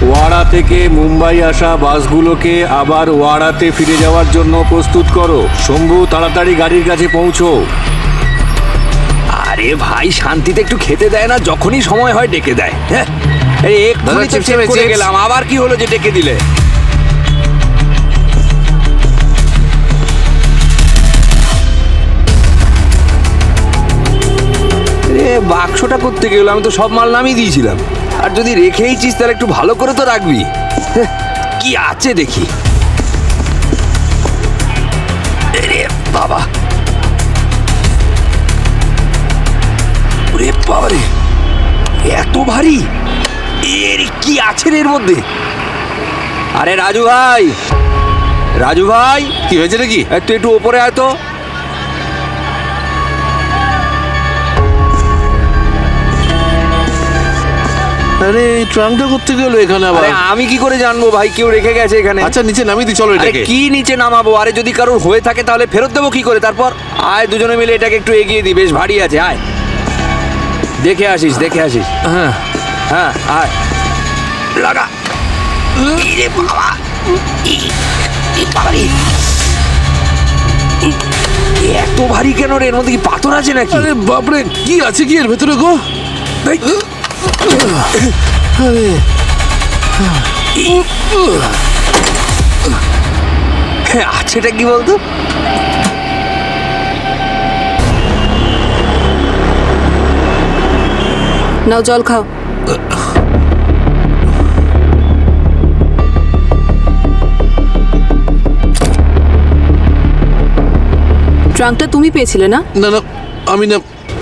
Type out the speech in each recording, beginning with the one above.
ওয়াড়া থেকে মুম্বাই আসা বাসগুলোকে আবার ওয়াড়াতে ফিরে যাওয়ার জন্য প্রস্তুত করো। শম্ভু, তাড়াতাড়ি গাড়ির কাছে পৌঁছো। আরে ভাই, শান্তিতে একটু খেতে দেয় না? যখনই সময় হয় ডেকে দেয়। হ্যাঁ, এই এক্ষুনি তো চেক করে গেলাম, আবার কি হলো যে ডেকে দিলে? বাক্সটা করতে গেলাম, আমি তো সব মাল নামিয়ে দিয়েছিলাম। আর যদি রেখেইছিস তাহলে একটু ভালো করে তো রাখবি। কি আছে দেখি। আরে বাবা, ওরে বাবারে, এত ভারী! এর কি আছে এর মধ্যে? আরে রাজু ভাই, রাজু ভাই, কি হয়েছে নাকি? তুই একটু ওপরে আয় তো। আরে ট্রাঙ্কটা করতে গেলো এখানে আবার? আরে আমি কি করে জানবো ভাই, কেউ রেখে গেছে এখানে। আচ্ছা নিচে নামিয়ে দিই, চলো আরে এটাকে। কি নিচে নামাবো? আরে যদি কারোর হয়ে থাকে তাহলে ফেরত দেবো কি করে? তারপর আয়, দুজনে মিলে এটাকে একটু এগিয়ে দিই, বেশ ভারী আছে। আয়, দেখে আসিস, দেখে আসিস। হ্যাঁ হ্যাঁ, আয়, লাগা। ইরে বাবা, বাবারে, এত ভারী কেন রে? এর মধ্যে কি পাথর আছে নাকি? আরে বাপরে, কি আছে কি এর ভেতরে গো? এই, আরে আছেটা কি বলতো? নাও জল খাও। ট্রাঙ্কটা তুমি পেয়েছিলে না? না না, আমি না,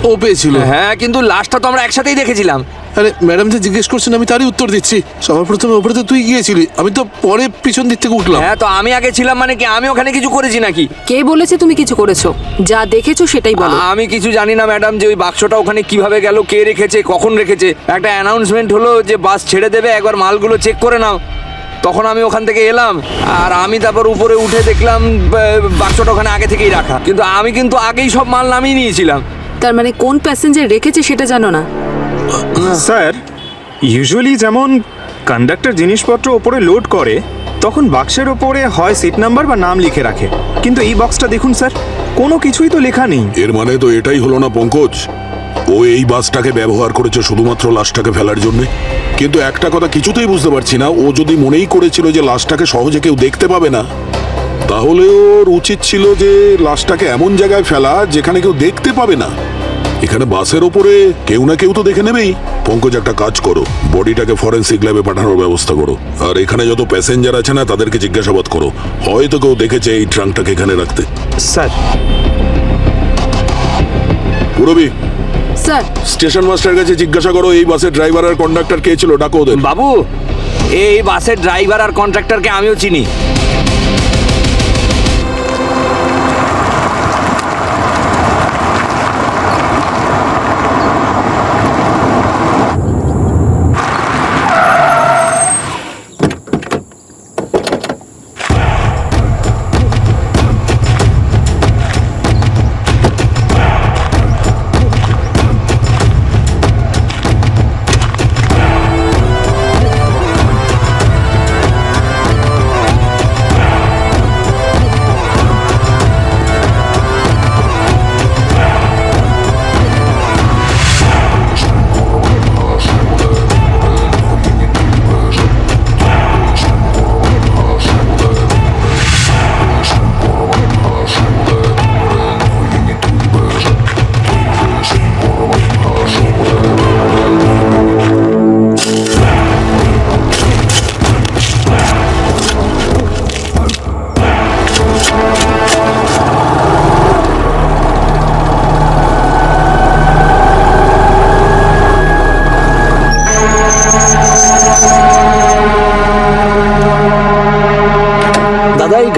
ও পেয়েছিল। হ্যাঁ, কিন্তু লাস্টটা তো আমরা একসাথেই দেখেছিলাম। আরে ম্যাডাম যে জিজ্ঞেস করছেন আমি তারই উত্তর দিচ্ছি। সবার প্রথমে ওপরে তো তুই গিয়েছিলি, আমি তো পরে পিছন দিক থেকে উঠলাম। হ্যাঁ, তো আমি আগে ছিলাম মানে কি? আমি ওখানে কিছু করেছি নাকি? কে বলেছে তুমি কিছু করেছো? যা দেখেছো সেটাই বলো। আমি কিছু জানি না ম্যাডাম, যে ওই বাক্সটা ওখানে কিভাবে গেল, কে রেখেছে, কখন রেখেছে। একটা অ্যানাউন্সমেন্ট হলো যে বাস ছেড়ে দেবে, একবার মালগুলো চেক করে নাও। তখন আমি ওখান থেকে এলাম, আর আমি তারপর উপরে উঠে দেখলাম বাক্সটা ওখানে আগে থেকেই রাখা। কিন্তু আমি কিন্তু আগেই সব মাল নামিয়ে নিয়েছিলাম। তার মানে কোন প্যাসেঞ্জার রেখেছে সেটা জানো না? স্যার, ইউজুয়ালি যেমন কন্ডাক্টর জিনিসপত্র ওপরে লোড করে তখন বাক্সের ওপরে হয় সিট নাম্বার বা নাম লিখে রাখে, কিন্তু এই বক্সটা দেখুন স্যার, কোনো কিছুই তো লেখা নেই। এর মানে তো এটাই হলো না পঙ্কজ, ও এই বাসটাকে ব্যবহার করেছে শুধুমাত্র লাশটাকে ফেলার জন্য। কিন্তু একটা কথা কিছুতেই বুঝতে পারছি না, ও যদি মনেই করেছিল যে লাশটাকে সহজে কেউ দেখতে পাবে না, তাহলে ওর উচিত ছিল যে লাশটাকে এমন জায়গায় ফেলা যেখানে কেউ দেখতে পাবে না। এখানে বাসের ওপরে কেউ না কেউ তো দেখে নেবেই। পঙ্কজ, একটা কাজ করো, বডিটাকে ফরেন্সিক ল্যাবে পাঠানোর ব্যবস্থা করো। আর এখানে যত প্যাসেঞ্জার আছে না তাদেরকে জিজ্ঞাসাবাদ করো, হয়তো কেউ দেখেছে এই ট্রাঙ্কটাকে এখানে রাখতে। স্যার, পুরবি, স্যার, স্টেশন মাস্টার কাছে জিজ্ঞাসা করো এই বাসের ড্রাইভার আর কন্ডাক্টর কে ছিল, ডাকো ওদের। বাবু, এই বাসের ড্রাইভার আর কন্ট্রাক্টরকে আমিও চিনি।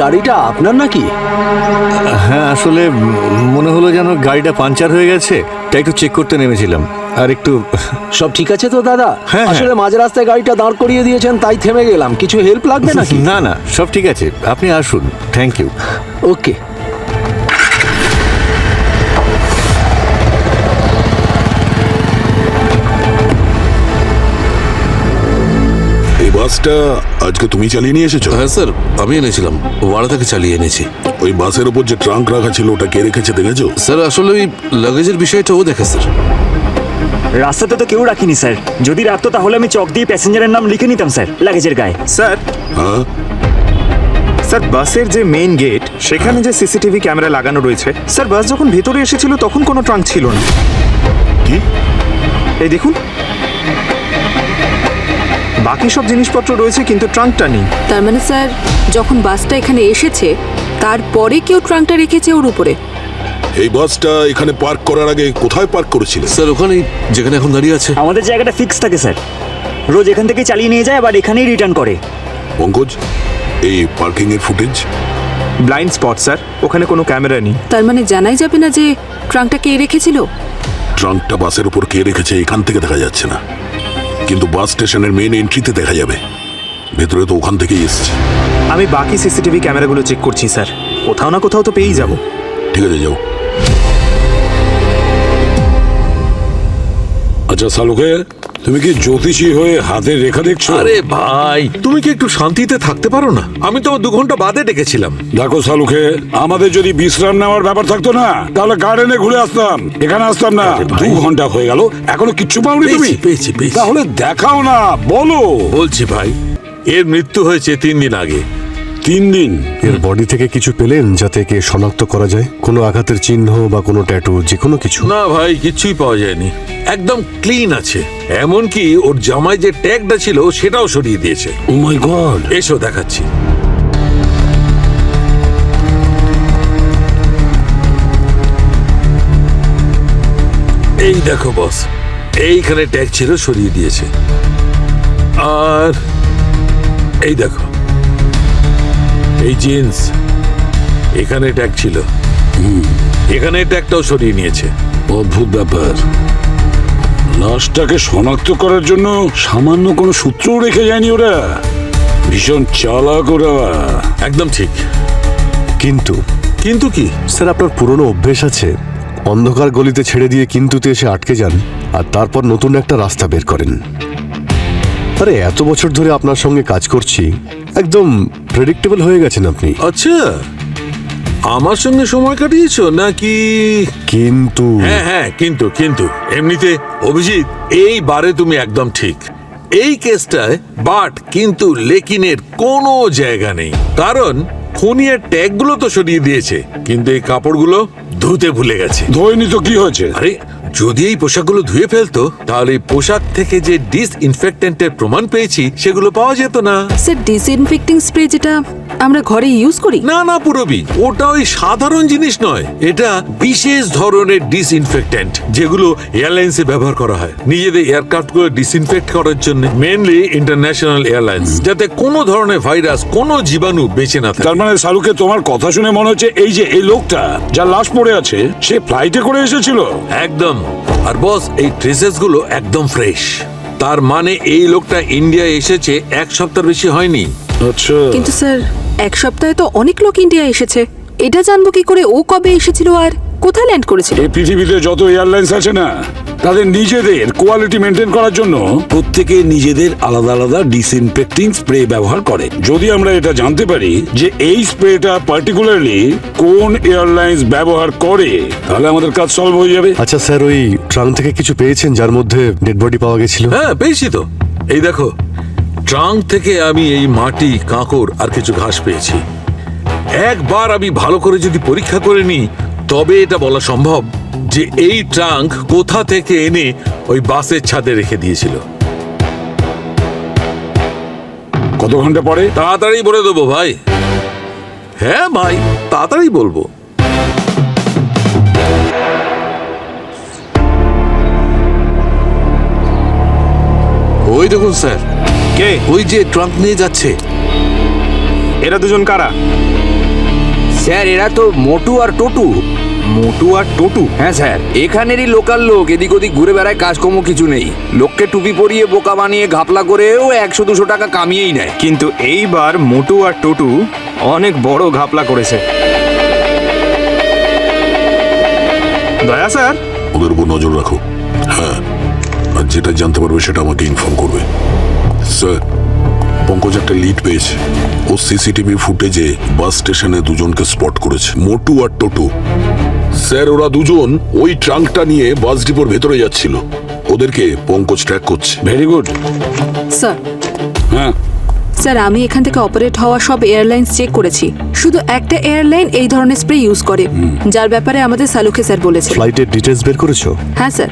গাড়িটা আপনার নাকি? হ্যাঁ, আসলে মনে হলো যেন গাড়িটা পাঞ্চার হয়ে গেছে, তাই একটু চেক করতে নেমেছিলাম। আর একটু সব ঠিক আছে তো দাদা? হ্যাঁ, আসলে মাঝ রাস্তায় গাড়িটা দাঁড় করিয়ে দিয়েছেন, তাই থেমে গেলাম। কিছু হেল্প লাগবে নাকি? না না, সব ঠিক আছে, আপনি আসুন। Thank you. ওকে। এবার বাসটা আজকে তুমি চালিয়ে নিয়ে এসেছো? হ্যাঁ স্যার, আমি এনেছিলাম, ওয়াড়া থেকে চালিয়ে এনেছি। ওই বাসের ওপর যে ট্রাঙ্ক রাখা ছিল ওটা কে রেখেছে দেখেছো? স্যার আসলে ওই লাগেজের বিষয়টা ও দেখে স্যার। রাস্তাতে তো কেউ রাখিনি স্যার। যদি রাখতো তাহলে আমি চক দিয়ে প্যাসেঞ্জারের নাম লিখে নিতাম স্যার লাগেজের গায়ে। স্যার হ্যাঁ, স্যার বাসের যে মেইন গেট সেখানে যে সিসিটিভি ক্যামেরা লাগানো রয়েছে, স্যার বাস যখন ভেতরে এসেছিল তখন কোনো ট্রাঙ্ক ছিল না। কি? এই দেখুন, বাকি সব জিনিসপত্র রয়েছে কিন্তু ট্রাঙ্কটা নেই। তার মানে স্যার যখন বাসটা এখানে এসেছে তারপরে কেউ ট্রাঙ্কটা রেখেছে ওর উপরে। এই বাসটা এখানে পার্ক করার আগে কোথায় পার্ক করেছিল? স্যার ওখানেই, যেখানে এখন দাঁড়িয়ে আছে। আমাদের জায়গাটা ফিক্স থাকে স্যার, রোজ এখান থেকে চালিয়ে নিয়ে যায় আবার এখানেই রিটার্ন করে। পঙ্কজ, এই পার্কিং এর ফুটেজ? ব্লাইন্ড স্পট স্যার, ওখানে কোনো ক্যামেরা নেই। তার মানে জানাই যাবে না যে ট্রাঙ্কটা কে রেখেছিল। ট্রাঙ্কটা বাসের উপর কে রেখেছে এখান থেকে দেখা যাচ্ছে না, কিন্তু বাস স্টেশনের মেইন এন্ট্রিতে দেখা যাবে। ভেতরে তো ওখান থেকেই এসছে। আমি বাকি সিসিটিভি ক্যামেরাগুলো চেক করছি স্যার, কোথাও না কোথাও তো পেয়েই যাব। ঠিক আছে, যাও। আচ্ছা সালুকে, তুমি কি জ্যোতিষী হয়ে হাতের রেখা দেখছো? আরে ভাই, তুমি কি একটু শান্তিতে থাকতে পারো না? আমি তো 2 ঘন্টা বাদে ডেকেছিলাম। দেখো সালুকে, আমাদের যদি বিশ্রাম নেওয়ার ব্যাপার থাকতো না তাহলে গার্ডেনে ঘুরে আসতাম, এখানে আসতাম না। 2 ঘন্টা হয়ে গেল, এখনো কিচ্ছু পাওনি তুমি? পেয়েছি। তাহলে দেখাও না, বলো। বলছি ভাই, এর মৃত্যু হয়েছে 3 দিন আগে। 3 দিন? এর বডি থেকে কিছু পেলেন যাতে একে শনাক্ত করা যায়? কোনো আঘাতের চিহ্ন বা কোনো ট্যাটু, যে কোনো কিছু? না ভাই, কিচ্ছুই পাওয়া যায়নি, একদম ক্লিন আছে। এমনকি ওর জামায় যে ট্যাগটা ছিল সেটাও সরিয়ে দিয়েছে। ও মাই গড। এসো দেখাচ্ছি। এই দেখো বস, এইখানে ট্যাগ ছিল, সরিয়ে দিয়েছে। আর এই দেখো, এই জিন্স, এখানে ট্যাগ ছিল, এখানে ট্যাগটাও সরিয়ে নিয়েছে। অদ্ভুত ব্যাপার, লাশটাকে শনাক্ত করার জন্য সামান্য কোনো সূত্রও রেখে যায়নি ওরা। ভীষণ চালাক ওরা। একদম ঠিক। কিন্তু কিন্তু কি? স্যার, আপনার পুরনো অভ্যেস আছে, অন্ধকার গলিতে ছেড়ে দিয়ে কিন্তুতে এসে আটকে যান আর তারপর নতুন একটা রাস্তা বের করেন। আরে এত বছর ধরে আপনার সঙ্গে কাজ করছি, একদম প্রেডিক্টেবল হয়ে গেছেন আপনি। আচ্ছা, আমার সঙ্গে সময় কাটিয়েছো নাকি? কিন্তু হ্যাঁ, কিন্তু এমনিতে অভিজিৎ, এই বারে তুমি একদম ঠিক। এই কেসটায় বাট কিন্তু লেকিনের কোনো জায়গা নেই, কারণ খুনিয়ার ট্যাগগুলো তো সরিয়ে দিয়েছে, কিন্তু এই কাপড়গুলো ধুতে ভুলে গেছে। ধোয়নি তো কি হয়েছে? আরে যদি এই পোশাকগুলো ধুয়ে ফেলতো তাহলে এই পোশাক থেকে যে ডিসইনফেক্টেন্টের প্রমাণ পেয়েছি সেগুলো পাওয়া যেত না। স্যার ডিসইনফেক্টিং স্প্রে যেটা আমরা ঘরে ইউজ করি। না পুরবি, ওটা ওই সাধারণ জিনিস নয়, এটা বিশেষ ধরনের ডিসইনফেক্টেন্ট যেগুলো এয়ারলাইন্সে ব্যবহার করা হয় নিজেদের এয়ারক্রাফট গুলো ডিসইনফেক্ট করার জন্য, মেনলি ইন্টারন্যাশনাল এয়ারলাইন্স, যাতে কোনো ধরনের ভাইরাস, কোনো জীবাণু বেঁচে না থাকে। তার মানে সালুকে, তোমার কথা শুনে মনে হচ্ছে এই যে এই লোকটা যার লাশ পড়ে আছে সে ফ্লাইটে করে এসেছিল। একদম। আর বস, এই ট্রেসেস গুলো একদম ফ্রেশ, তার মানে এই লোকটা ইন্ডিয়া এসেছে 1 সপ্তাহ বেশি হয়নি। আচ্ছা, কিন্তু স্যার 1 সপ্তাহে তো অনেক লোক ইন্ডিয়া এসেছে, এটা জানবো কি করে ও কবে এসেছিল আর কোথায় ল্যান্ড করেছিল? এই পৃথিবীতে যত এয়ারলাইন্স আছে না, তাদের নিজেদের কোয়ালিটি মেনটেন করার জন্য প্রত্যেকে নিজেদের আলাদা আলাদা ডিসইনফেক্টিং স্প্রে ব্যবহার করে। যদি আমরা এটা জানতে পারি যে এই স্প্রেটা পার্টিকুলারলি কোন এয়ারলাইন্স ব্যবহার করে, তাহলে আমাদের কাজ সলভ হয়ে যাবে। আচ্ছা স্যার, ওই ট্রাঙ্ক থেকে কিছু পেয়েছেন যার মধ্যে ডেড বডি পাওয়া গেছিল? হ্যাঁ পেয়েছি তো, এই দেখো, ট্রাঙ্ক থেকে আমি এই মাটি, কাঁকড় আর কিছু ঘাস পেয়েছি। একবার আমি ভালো করে যদি পরীক্ষা করে নিই তবে এটা বলা সম্ভব যে এই ট্রাঙ্ক কোথা থেকে এনে ওই বাসের ছাদে রেখে দিয়েছিল। কত ঘন্টা পরে? তাড়াতাড়ি বলে দেবো ভাই। হ্যাঁ ভাই, তাড়াতাড়ি বলবো। ওই দেখুন স্যার, কে? ওই যে ট্রাঙ্ক নিয়ে যাচ্ছে। এরা দুজন কারা? স্যার এরা তো মোটু আর টোটু। মোটু আর টোটু? হ্যাঁ স্যার, এখানেরই লোকাল লোক, এদিক ওদিক ঘুরে বেড়ায়, কাজকর্ম কিছু নেই। লোককে টুপি পরিয়ে বোকা বানিয়ে ঘাপলা করেও 100-200 টাকা কামিয়েই নেয়। কিন্তু এইবার মোটু আর টোটু অনেক বড় ঘাপলা করেছে। দয়া স্যার, ওদের উপর নজর রাখো। হ্যাঁ, আর যেটা জানতে পারবে সেটা আমাকে ইনফর্ম করবে। স্যার, পঙ্কজ একটা লিড পেয়েছে। ও সিসিটিভি ফুটেজে বাস স্টেশনে দুজনকে স্পট করেছে, মোটু আর টোটু। স্যার ওরা দুজন ওই ট্রাঙ্কটা নিয়ে বাস ডিপোর ভেতরে যাচ্ছিল। ওদেরকে পঙ্কজ ট্র্যাক করছে। Very good. স্যার হ্যাঁ, স্যার আমি এখান থেকে অপারেট হওয়া সব এয়ারলাইন্স চেক করেছি, শুধু একটা এয়ারলাইন এই ধরনের স্প্রে ইউজ করে, যার ব্যাপারে আমাদের সালুকে স্যার বলেছে। ফ্লাইটের ডিটেলস বের করেছো? হ্যাঁ স্যার,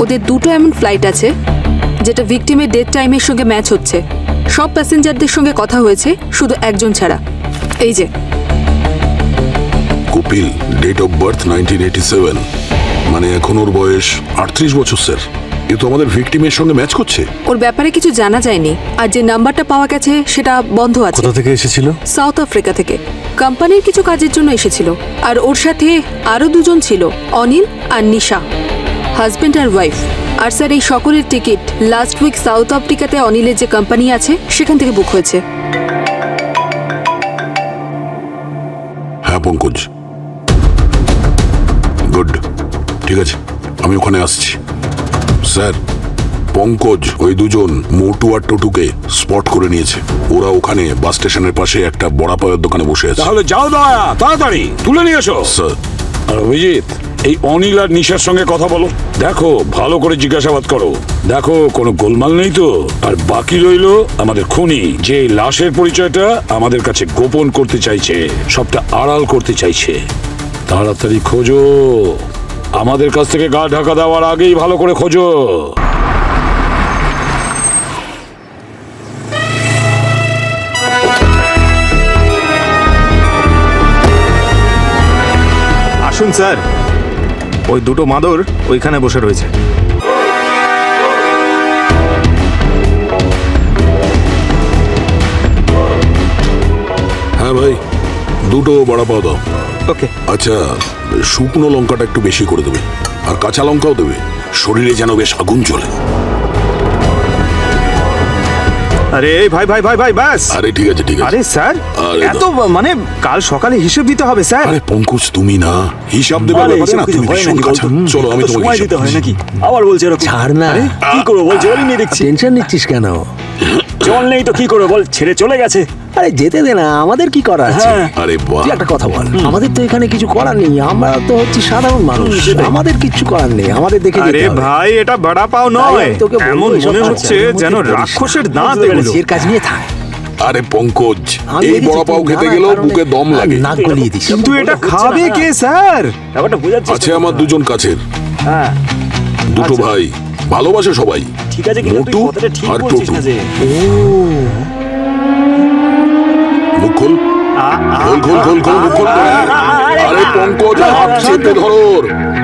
ওদের দুটো এমন ফ্লাইট আছে যেটা ভিকটিমের ডেথ টাইমের সঙ্গে ম্যাচ হচ্ছে। সব প্যাসেঞ্জারদের সঙ্গে কথা হয়েছে, শুধু একজন ছাড়া। এই যে কপিল, ডেট অফ বার্থ 1987, মানে এখন ওর বয়স 38 বছর স্যার। এ তো আমাদের ভিকটিমের সঙ্গে ম্যাচ করছে। ওর ব্যাপারে কিছু জানা যায়নি, আর যে নাম্বারটা পাওয়া গেছে সেটা বন্ধ আছে। কোথা থেকে এসেছিল? সাউথ আফ্রিকা থেকে কোম্পানির কিছু কাজের জন্য এসেছিল। আর ওর সাথে আরো দুজন ছিল, অনিল আর নিশা, হাজবেন্ড আর ওয়াইফ। আর স্যার এই সকলের টিকিট লাস্ট উইক সাউথ আফ্রিকাতে অনিলের যে কোম্পানি আছে সেখান থেকে বুক হয়েছে। হ্যাঁ পঙ্কজ, গুড, ঠিক আছে, আমি ওখানে আসছি। স্যার, পঙ্কজ ওই দুজন মোটু আর টোটুকে স্পট করে নিয়েছে। ওরা ওখানে বাস স্টেশনের পাশে একটা বড়া পাওয়ার দোকানে বসে আছে। তাহলে যাও দয়া, তাড়াতাড়ি তুলে নিয়ে এসো। স্যার, আর অভিজিৎ, এই অনিল আর নিশার সঙ্গে কথা বলো, দেখো ভালো করে জিজ্ঞাসাবাদ করো, দেখো কোনো গোলমাল নেই তো। আর বাকি রইলো আমাদের খুনি, যে এই লাশের পরিচয়টা আমাদের কাছে গোপন করতে চাইছে, সবটা আড়াল করতে চাইছে। তাড়াতাড়ি খোঁজো, আমাদের কাছ থেকে গা ঢাকা দেওয়ার আগেই ভালো করে খোঁজো। আসুন স্যার, ওই দুটো মাদর ওইখানে বসে রয়েছে। হ্যাঁ ভাই, দুটো বড়া পাও দাও। ওকে। আচ্ছা, শুকনো লঙ্কাটা একটু বেশি করে দেবে, আর কাঁচা লঙ্কাও দেবে, শরীরে যেন বেশ আগুন চলে। আরে ভাই ভাই ভাই ভাই, ব্যাস। আরে ঠিক আছে ঠিক আছে। আরে স্যার, আরে এত মানে কাল সকালে হিসেব দিতে হবে স্যার। আরে পঙ্কজ, তুমি না হিসাব দেবার আরে, ব্যাপারে না, এসব কিছু তুমি হয় ভীষণ নাকি কাঁচা। বলতো? চলো আমি তো তোমাকে সময় হিসাব দিতে হয় দিচ্ছি। নাকি? আবার বলছে এরকম। ছাড় না, কি করবো বল, জলই নিয়ে দেখছি। টেনশন নিচ্ছিস কেন? জল নেই তো কি করবো বল, ছেড়ে চলে গেছে। আরে যেতে দে না, আমাদের কি করার আছে? হ্যাঁ। আরে বাহ, তুই একটা কথা বল, আমাদের তো এখানে কিছু করার নেই, আমরা তো হচ্ছি সাধারণ মানুষ, সেটাই। আমাদের কিচ্ছু করার নেই, আমাদের দেখে যেতে আরে হবে। ভাই, এটা বড়া পাও তাই নয়, আমি তোকে বলবো, এমন এসব মনে কাজ হচ্ছে করার যেন মধ্যে পড়িস না। রাক্ষসের দাঁত বুঝতে এগুলো। নিজের কাজ নিয়ে থাক। আরে পঙ্কজ, আমি এই দেখেছি বড়া পাও তুই খেতে নানা গেলেও কারণে বুকে দম লাগে। নাক গলিয়ে দিস। কিন্তু এটা হচ্ছে খাবে না। কে স্যার? ব্যাপারটা বোঝাচ্ছি। আছে আমার দুজন কাছের, হ্যাঁ দুটো আচ্ছা। ভাই, ভালোবাসে সবাই, ঠিক আছে, কিন্তু তুই মোটু কথাটা ঠিক আর বলছিস টোটু। না যে। মুখ খোল, খোল খোল খোল খোল, মুখ খোল। আরে পঙ্কজ, হাত চেপে ধরো,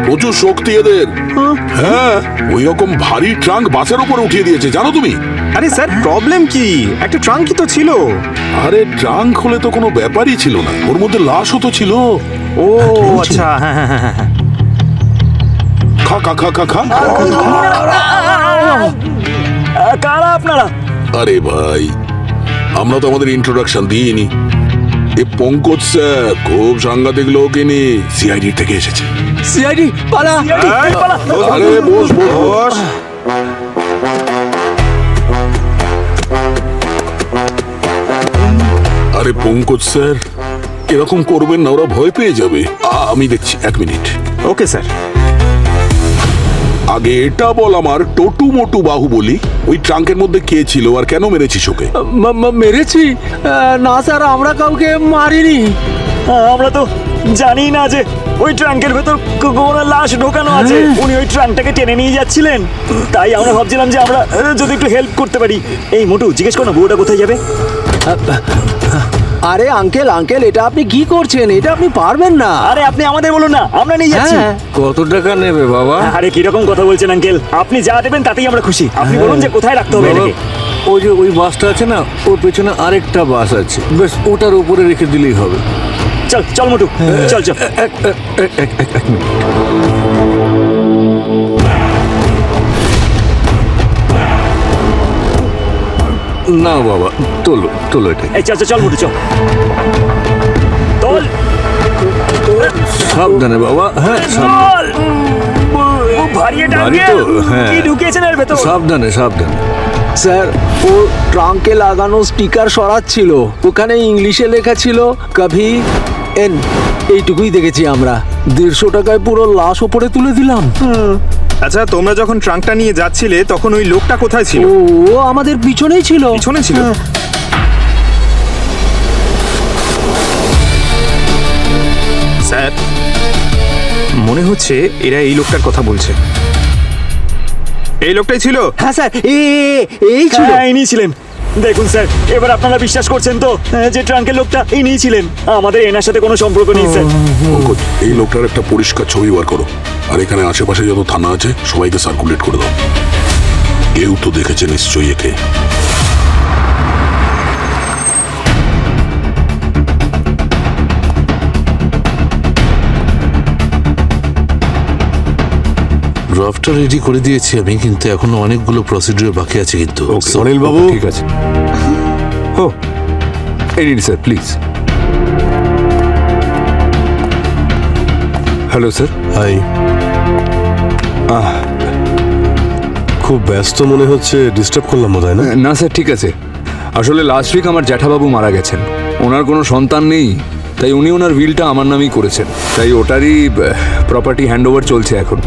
প্রচুর শক্তি এদের। হ্যাঁ, ওই রকম ভারী ট্রাঙ্ক বাসের উপর উঠিয়ে দিয়েছে, জানো তুমি? আরে স্যার, প্রবলেম কি? একটা ট্রাঙ্কই তো ছিল। আরে ট্রাঙ্ক হলে তো কোনো ব্যাপারই ছিল না, ওর মধ্যে লাশও তো ছিল। ও আচ্ছা, হ্যাঁ হ্যাঁ হ্যাঁ হ্যাঁ। খা খা খা খা খা। কারা আপনারা? আরে ভাই, আমরা তো আমাদের ইন্ট্রোডাকশন দিইনি। এ পঙ্কজ স্যার খুব সাংঘাতিক লোক, ইনি সিআইডি থেকে এসেছে। সিআইডি পালা। আরে বস বস বস। বস। আরে পঙ্কজ স্যার, এরকম করবেন না, ওরা ভয় পেয়ে যাবে। আমি দেখছি, এক মিনিট। Okay sir. আগে এটা বল আমার, টোটু মোটু বাহুবলি ওই ট্রাঙ্কের মধ্যে কে ছিল আর কেন মেরেছিস ওকে? মেরেছি? না স্যার, আমরা কাউকে মারিনি। আমরা তো জানি না যে ওই ট্রাঙ্কের ভেতর কোনো লাশ ঢোকানো আছে। উনি ওই ট্রাঙ্কটাকে টেনে নিয়ে যাচ্ছিলেন, তাই আমরা ভাবছিলাম যে আমরা যদি একটু হেল্প করতে পারি। এই মোটু, জিজ্ঞেস করো না বউটা কোথায় যাবে। আরে আঙ্কেল আঙ্কেল, এটা আপনি কি করছেন? এটা আপনি পারবেন না। আরে আপনি আমাদের বলুন না, আমরা নিয়ে যাচ্ছি। হ্যাঁ। কত টাকা নেবে বাবা? আরে কিরকম কথা বলছেন আঙ্কেল, আপনি যা দেবেন তাতেই আমরা খুশি। আপনি বলুন যে কোথায় রাখতে হবে বাবা, এটাকে। ওই যে ওই বাসটা আছে না, ওর পেছনে আরেকটা বাস আছে, বেশ ওটার উপরে রেখে দিলেই হবে। চল চল মোটু, চল চল। এক মিনিট। না বাবা, তোলো তোলো এটা। এই চল চল চল মোটু, চল তোল সাবধানে বাবা, হ্যাঁ সাবধানে। তোল। খুব ভারী এটা ভারী আঙ্কেল। তো, হ্যাঁ। কি ঢুকিয়েছেন এর ভেতর? সাবধানে সাবধানে। স্যার ও ট্রাঙ্কে লাগানো স্টিকার সরাচ্ছিল, ওখানে ইংলিশে লেখা ছিল কভি এন, এইটুকুই দেখেছি আমরা। 150 টাকায় পুরো লাশ ওপরে তুলে দিলাম। আচ্ছা, তোমরা যখন ট্রাঙ্কটা নিয়ে যাচ্ছিলে তখন ওই লোকটা কোথায় ছিল? ও আমাদের পিছনেই ছিল। পিছনে ছিল? স্যার, মনে হচ্ছে এরা এই লোকটার কথা বলছে। এই লোকটাই ছিল? হ্যাঁ স্যার, এই ছিল। হ্যাঁ, ইনি ছিলেন। দেখুন স্যার, এবার আপনারা বিশ্বাস করছেন তো যে ট্রাঙ্কের লোকটা ইনি ছিলেন? আমাদের এনার সাথে কোনো সম্পর্ক নেই স্যার। পঙ্কজ, এই লোকটার একটা পরিষ্কার ছবি বার করো, আর এখানে আশেপাশে যত থানা আছে সবাইকে সার্কুলেট করে দাও। কেউ তো দেখেছে নিশ্চয়ই একে। ড্রাফটটা রেডি করে দিয়েছি আমি, কিন্তু এখনো অনেকগুলো প্রসিডিউর বাকি আছে কিন্তু। অনিল বাবু, ঠিক আছে। ও এই নিন sir, please. Hello sir. Hi. খুব ব্যস্ত মনে হচ্ছে, ডিস্টার্ব করলাম বোধ হয় না? না স্যার, ঠিক আছে। আসলে লাস্ট উইক আমার জ্যাঠাবাবু মারা গেছেন। ওনার কোনো সন্তান নেই, তাই উনি ওনার উইলটা আমার নামেই করেছেন। তাই ওটারই প্রপার্টি হ্যান্ডওভার চলছে এখন।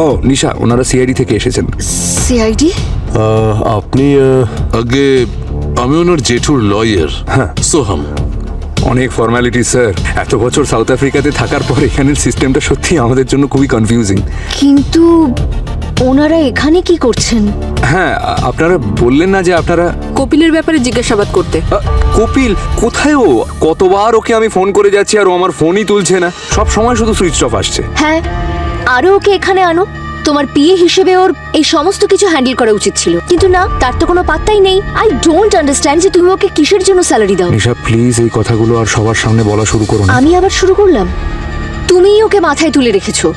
ও নিশা, ওনারা সিআইডি থেকে এসেছেন। সিআইডি? আপনি আগে আমি ওনার জেঠুর লয়ার। হ্যাঁ। সোহাম। অনেক ফর্মালিটি স্যার। এত বছর সাউথ আফ্রিকাতে থাকার পর এখানের সিস্টেমটা সত্যি আমাদের জন্য খুবই কনফিউজিং। কিন্তু ওনারা এখানে কি করছেন? হ্যাঁ, আপনারা বললেন না যে আপনারা কপিলের ব্যাপারে জিজ্ঞাসাবাদ করতে। কপিল কোথায়? ও কতবার ওকে আমি ফোন করে যাচ্ছি আর ও আমার ফোনই তুলছে না, সব সময় শুধু সুইচ অফ আসছে। হ্যাঁ, আরো ওকে এখানে আনো। তোমার পিএ হিসেবে ওর এই সমস্ত কিছু হ্যান্ডেল করা উচিত ছিল, কিন্তু না, তার তো কোনো পাত্তাই নেই। আই ডোন্ট আন্ডারস্ট্যান্ড যে তুমি ওকে কিসের জন্য স্যালারি দাও। নিশা প্লিজ এই কথাগুলো আর সবার সামনে বলা শুরু করো না। আমি আবার শুরু করলাম? তুমিই ওকে মাথায় তুলে রেখেছো।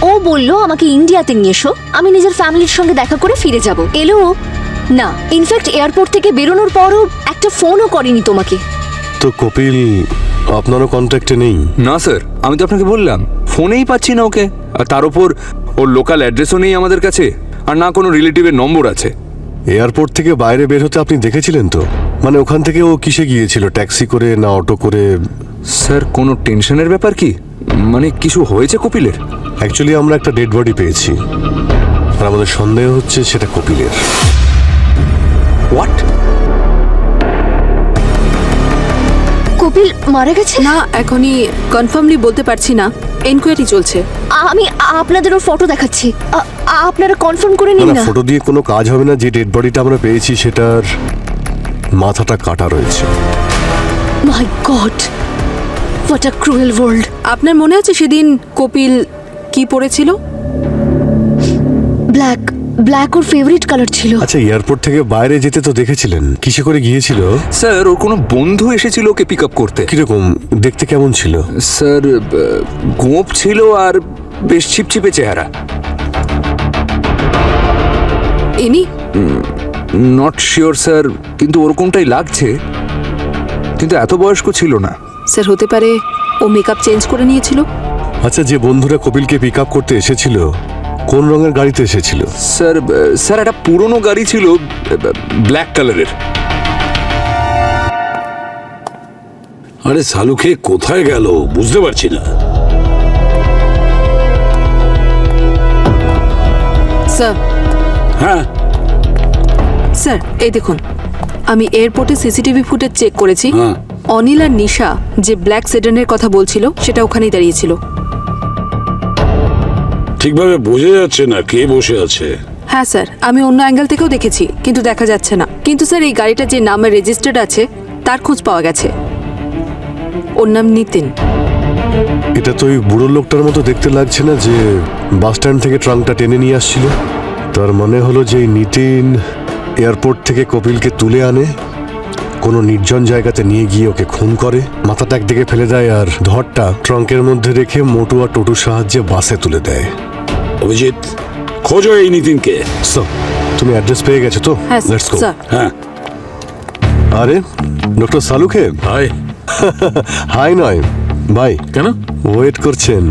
ও বললো আমাকে ইন্ডিয়াতে নিয়ে এসো, আমি নিজের ফ্যামিলির সঙ্গে দেখা করে ফিরে যাব। এলো না, ইনফ্যাক্ট এয়ারপোর্ট থেকে বেরোনোর পরও একটা ফোনও করেনি তোমাকে। তো কপিল আপনারও কন্ট্যাক্টে নেই? না স্যার, আমি তো আপনাকে বললাম ফোনেই পাচ্ছি না ওকে। আর তার উপর ওর লোকাল অ্যাড্রেসও নেই আমাদের কাছে, আর না কোনো রিলেটিভের নম্বর আছে। এয়ারপোর্ট থেকে বাইরে বের হতে আপনি দেখেছিলেন তো? মানে ওখান থেকে ও কিসে গিয়েছিল, ট্যাক্সি করে না অটো করে? স্যার কোনো টেনশনের ব্যাপার কি? মানে কিছু হয়েছে কপিলের? অ্যাকচুয়ালি আমরা একটা ডেড বডি পেয়েছি, আর আমাদের সন্দেহ হচ্ছে সেটা কপিলের। হোয়াট? কপিল মারা গেছে? না, এখনই কনফার্মলি বলতে পারছি না, এনকোয়ারি চলছে। আমি আপনাদের ওর ফটো দেখাচ্ছি, আপনারা কনফার্ম করে নিন না। ফটো দিয়ে কোনো কাজ হবে না। যে ডেড বডিটা আমরা পেয়েছি সেটার মাথাটা কাটা রয়েছে। My god, what a cruel world. আপনার মনে আছে সেদিন কপিল কি পরেছিল? ব্ল্যাক। ব্ল্যাক ওর ফেভারিট কালার ছিল। আচ্ছা, এয়ারপোর্ট থেকে বাইরে যেতে তো দেখেছিলেন, কিসে করে গিয়েছিল? স্যার ওর কোনো বন্ধু এসেছিল ওকে পিক আপ করতে। কিরকম দেখতে, কেমন ছিল? স্যার গোঁপ ছিল আর বেশ ছিপছিপে চেহারা। ইনি? নট শিওর স্যার, কিন্তু ওরকমটাই লাগছে, কিন্তু এত বয়স্ক ছিল না। স্যার হতে পারে ও মেকআপ চেঞ্জ করে নিয়েছিল। আচ্ছা, যে বন্ধুরা কপিলকে পিক আপ করতে এসেছিল কোন রঙের গাড়িতে এসেছিল? স্যার স্যার একটা পুরনো গাড়ি ছিল, ব্ল্যাক কালারের। আরে সালুকে কোথায় গেল বুঝতে পারছি না। স্যার। হ্যাঁ স্যার এই দেখুন, আমি এয়ারপোর্টে সিসিটিভি ফুটেজ চেক করেছি। হ্যাঁ। অনিল আর নিশা যে ব্ল্যাক সেডানের কথা বলছিল সেটা ওখানেই দাঁড়িয়েছিল। ঠিকভাবে বোঝা যাচ্ছে না কে বসে আছে। হ্যাঁ স্যার, আমি অন্য অ্যাঙ্গেল থেকেও দেখেছি, কিন্তু দেখা যাচ্ছে না। কিন্তু স্যার এই গাড়িটা যে নামে রেজিস্টার্ড আছে তার খোঁজ পাওয়া গেছে। ওর নাম নিতিন। এটা তো ওই বুড়ো লোকটার মতো দেখতে লাগছে না যে বাস স্ট্যান্ড থেকে ট্রাঙ্কটা টেনে নিয়ে আসছিল? তার মানে হলো যে এই নিতিন এয়ারপোর্ট থেকে কপিলকে তুলে আনে, কোনো নির্জন জায়গাতে নিয়ে গিয়ে ওকে খুন করে, মাথাটা একদিকে ফেলে দেয় আর ধরটা ট্রাঙ্কের মধ্যে রেখে মোটু আর টোটুর সাহায্যে বাসে তুলে দেয়। অভিজিৎ, খোঁজো এই নিতিনকে। সো তুমি অ্যাড্রেস পেয়ে গেছো তো? হ্যাঁ লেটস গো। স্যার। হ্যাঁ। আরে ডক্টর সালুকে। হাই। হাই নয় ভাই। কেন? ওয়েট করছেন?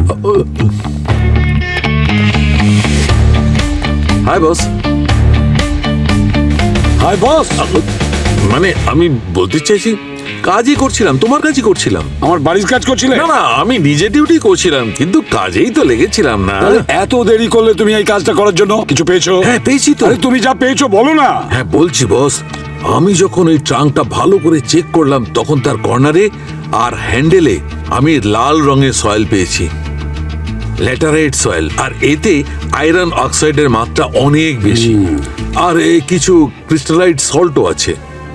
Hi boss. Hi boss. মানে আমি বলতে চাইছি কাজই করছিলাম, তোমার কাজই করছিলাম। আমার বাড়ির কাজ করছিলে? না না, আমি নিজে ডিউটি করছিলাম, কিন্তু কাজেই তো লেগেছিলাম না। তাহলে এত দেরি করলে তুমি এই কাজটা করার জন্য? কিছু পেয়েছো? হ্যাঁ পেয়েছি তো। আরে তুমি যা পেয়েছো বলো না। হ্যাঁ বলছি বস, আমি যখন ওই ট্রাঙ্কটা ভালো করে চেক করলাম তখন তার কর্নারে আর হ্যান্ডেলে আমি লাল রঙের সয়েল পেয়েছি, ল্যাটারাইট সয়েল, আর এতে আয়রন অক্সাইডের মাত্রা অনেক বেশি, আর কিছু ক্রিস্টালাইট সল্টও আছে।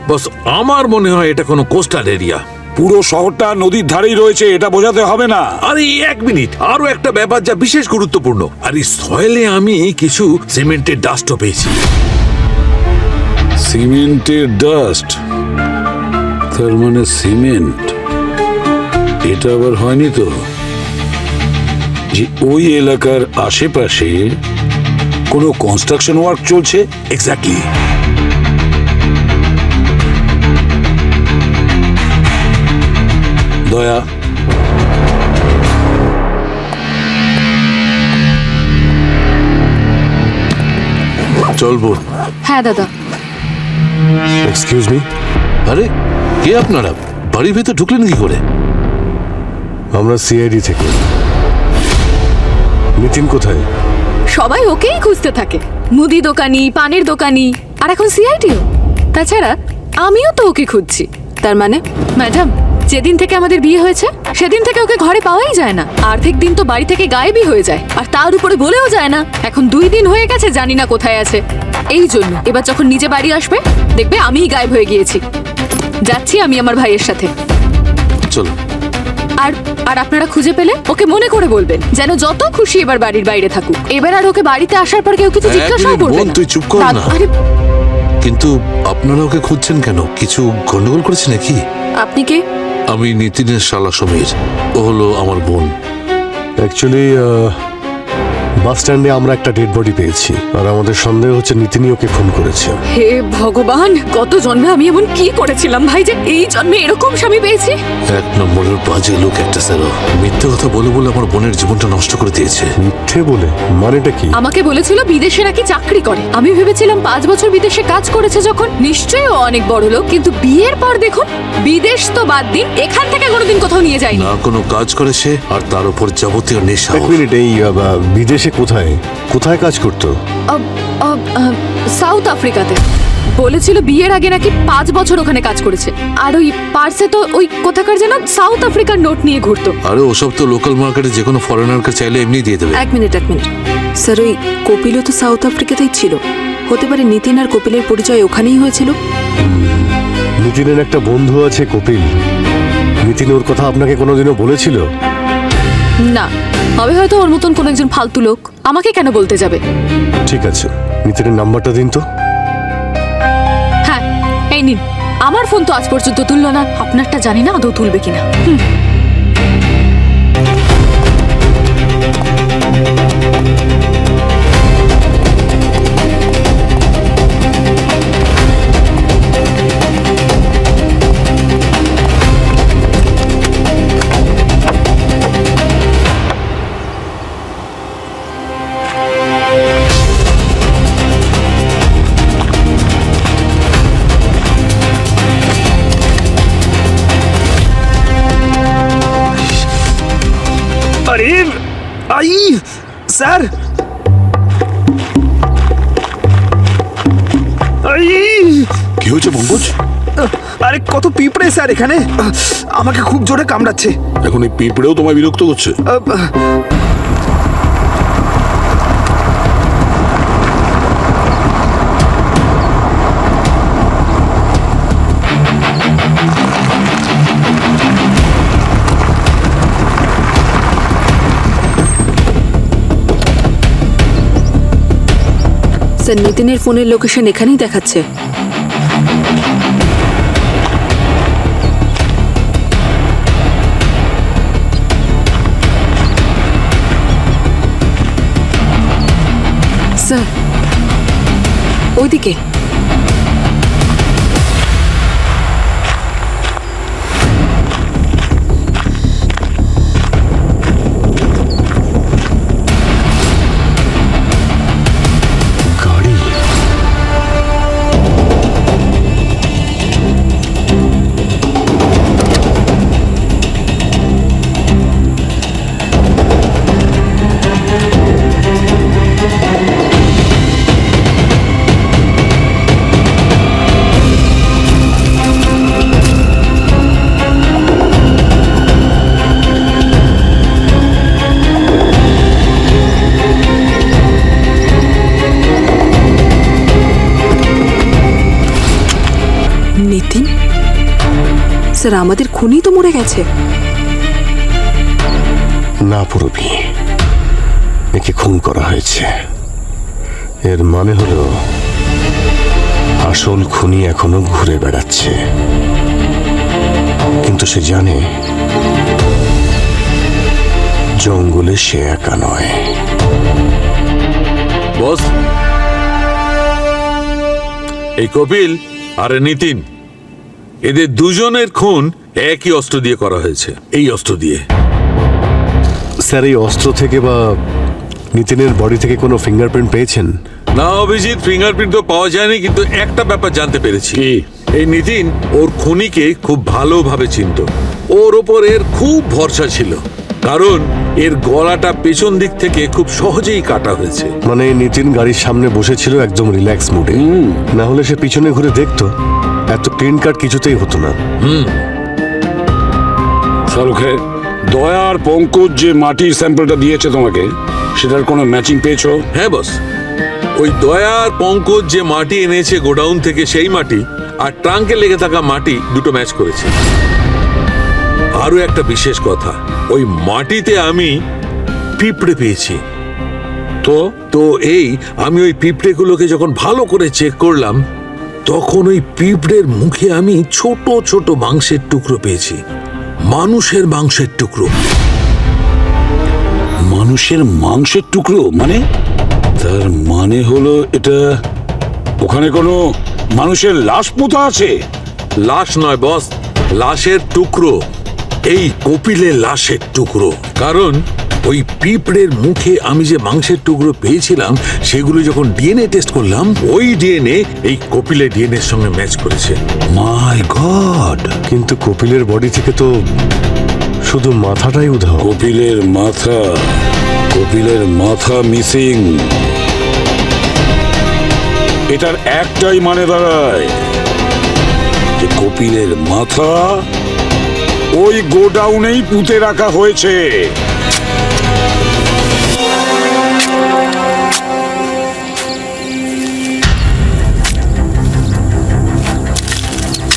বস আমার মনে হয় এটা কোনো কোস্টাল এরিয়া। পুরো শহরটা নদীর ধারেই রয়েছে, এটা বোঝাতে হবে না। আরে এক মিনিট, আরো একটা ব্যাপার যা বিশেষ গুরুত্বপূর্ণ, আর এই সয়েলে আমি কিছু সিমেন্টের ডাস্টও পেয়েছি। সিমেন্টের ডাস্ট? তার মানে সিমেন্ট? এটা আবার হয়নি তো যে ওই এলাকার আশেপাশে কোনো কনস্ট্রাকশন ওয়ার্ক চলছে? এক্স্যাক্টলি। দয়া, চলবো। হ্যাঁ দাদা। এক্সকিউজ মি, আরে কে আপনারা? বাড়ির ভেতর ঢুকলেন কি করে? আমরা সিআইডি থেকে। নিতিন কোথায়? সবাই ওকেই খুঁজতে থাকে, মুদি দোকানি, পানের দোকানি, আর এখন সিআইডিও। তাছাড়া আমিও তো ওকে খুঁজছি। তার মানে ম্যাডাম, যেদিন থেকে আমাদের বিয়ে হয়েছে সেদিন থেকে ওকে ঘরে পাওয়াই যায় না। আর্ধেক দিন তো বাড়ি থেকে গায়েবই হয়ে যায়, আর তার উপরে বলেও যায় না। এখন 2 দিন হয়ে গেছে, জানি না কোথায় আছে। এই জন্য এবার যখন নিজে বাড়ি আসবে দেখবে আমিই গায়েব হয়ে গিয়েছি। যাচ্ছি আমি আমার ভাইয়ের সাথে। চলো। আর আর আপনারা খুঁজে পেলে ওকে মনে করে বলবেন যেন যত খুশি এবার বাড়ির বাইরে থাকুক। এবার আর ওকে বাড়িতে আসার পর কেউ কিছু জিজ্ঞাসাও করবে বোন, না। তুই চুপ কর না। আরে কিন্তু আপনারা ওকে খুঁজছেন কেন? কিছু গন্ডগোল করেছে নাকি? আপনি কে? আমি নিতিনের শালা সমীর, ও হলো আমার বোন। অ্যাকচুয়ালি বাস স্ট্যান্ডে আমরা একটা ডেড বডি পেয়েছি, আর আমাদের সন্দেহ হচ্ছে নিতিনই ওকে খুন করেছে। হে ভগবান, গত জন্মে আমি এমন কি করেছিলাম ভাই যে এই জন্মে এরকম স্বামী পেয়েছি? 1 নম্বরের বাজে লোক একটা স্যার। মিথ্যে কথা বলে বলে আমার বোনের জীবনটা নষ্ট করে দিয়েছে। মিথ্যে বলে? মানেটা কি? আমাকে বলেছিল বিদেশে নাকি চাকরি করে। আমি ভেবেছিলাম 5 বছর বিদেশে কাজ করেছে যখন নিশ্চয়ই ও অনেক বড় লোক, কিন্তু বিয়ের পর দেখুন বিদেশ তো বাদ দিন, এখান থেকে কোনোদিন কোথাও নিয়ে যায়নি। না কোনো কাজ করেছে, আর তার উপর যাবতীয় নেশা। এক মিনিট, এই বিদেশে কোথায় কোথায় কাজ করতো? সাউথ আফ্রিকাতে। বলেছিল বিয়ের আগে নাকি 5 বছর ওখানে কাজ করেছে, আর ওই পার্সে তো ওই কোথাকার যেন সাউথ আফ্রিকার নোট নিয়ে ঘুরতো। আরে ওসব তো লোকাল মার্কেটে যে কোনো ফরেনারকে চাইলে এমনি দিয়ে দেবে। এক মিনিট স্যার, ওই কপিলও তো সাউথ আফ্রিকাতেই ছিল। হতে পারে নিতিন আর কপিলের পরিচয় ওখানেই হয়েছিল। নিতিনের একটা বন্ধু আছে কপিল। নিতিন ওর কথা আপনাকে কোনোদিনও বলেছিল? না, হবে হয়তো ওর মতন কোন একজন ফালতু লোক। আমাকে কেন বলতে যাবে? ঠিক আছে, নিতিনের নাম্বারটা দিন তো। হ্যাঁ এই নিন। আমার ফোন তো আজ পর্যন্ত তুললো না, আপনারটা জানি না আদৌ তুলবে কিনা। আরে আই স্যার, কি হয়েছে পঙ্কজ? আরে কত পিঁপড়ে স্যার এখানে, আমাকে খুব জোরে কামড়াচ্ছে। এখন এই পিঁপড়েও তোমায় বিরক্ত করছে? স্যার, নিতিনের ফোনের লোকেশন এখানেই দেখাচ্ছে। স্যার ওইদিকে। স্যার আমাদের খুনি তো মরে গেছে। না পুরবি, একে খুন করা হয়েছে। এর মানে হলো আসল খুনি এখনো ঘুরে বেড়াচ্ছে, কিন্তু সে জানে জঙ্গলে সে একা নয়। বস, এই কপিল আর নিতিন, এদের দুজনের খুন একই অস্ত্র দিয়ে করা হয়েছে, এই অস্ত্র দিয়ে। স্যার, এই অস্ত্র থেকে বা নিতিনের বডি থেকে কোনো ফিঙ্গারপ্রিন্ট পেয়েছেন? না অভিজিৎ, ফিঙ্গারপ্রিন্ট তো পাওয়া যায়নি, কিন্তু একটা ব্যাপার জানতে পেরেছি। এই নিতিন ওর খুনিকে খুব ভালোভাবে চিনত, ওর ওপর এর খুব ভরসা ছিল, কারণ এর গলাটা পেছন দিক থেকে খুব সহজেই কাটা হয়েছে। মানে নিতিন গাড়ির সামনে বসেছিল একদম রিল্যাক্স মুডে, না হলে সে পিছনে ঘুরে দেখতো এত ক্লিন কাট কিছুতেই হতো না। শাহরুখে, দয়া আর পঙ্কজ যে মাটির স্যাম্পলটা দিয়েছে তোমাকে, সেটার কোনো ম্যাচিং পেয়েছো? হ্যাঁ বস, ওই দয়া আর পঙ্কজ যে মাটি এনেছে গোডাউন থেকে, সেই মাটি আর ট্রাঙ্কে লেগে থাকা মাটি দুটো ম্যাচ করেছে। আরো একটা বিশেষ কথা, ওই মাটিতে আমি পিঁপড়ে পেয়েছি। তো আমি ওই পিঁপড়েগুলোকে যখন ভালো করে চেক করলাম, তখন ওই পিঁপড়ের মুখে আমি ছোট ছোট মাংসের টুকরো পেয়েছি, মানুষের মাংসের টুকরো। মানুষের মাংসের টুকরো মানে? তার মানে হলো এটা ওখানে কোনো মানুষের লাশ পোতা আছে? লাশ নয় বস, লাশের টুকরো, এই কপিলের লাশের টুকরো। কারণ ওই পিঁপড়ের মুখে আমি যে মাংসের টুকরো পেয়েছিলাম, সেগুলো যখন ডিএনএ টেস্ট করলাম, ওই ডিএনএ এই কপিলের ডিএনএ এর সঙ্গে ম্যাচ করেছে। মাই গড! কিন্তু কপিলের বডি থেকে তো শুধু মাথাটাই উধাও। কপিলের মাথা মিসিং। এটার একটাই মানে দাঁড়ায় যে কপিলের মাথা ওই গোডাউনেই পুঁতে রাখা হয়েছে।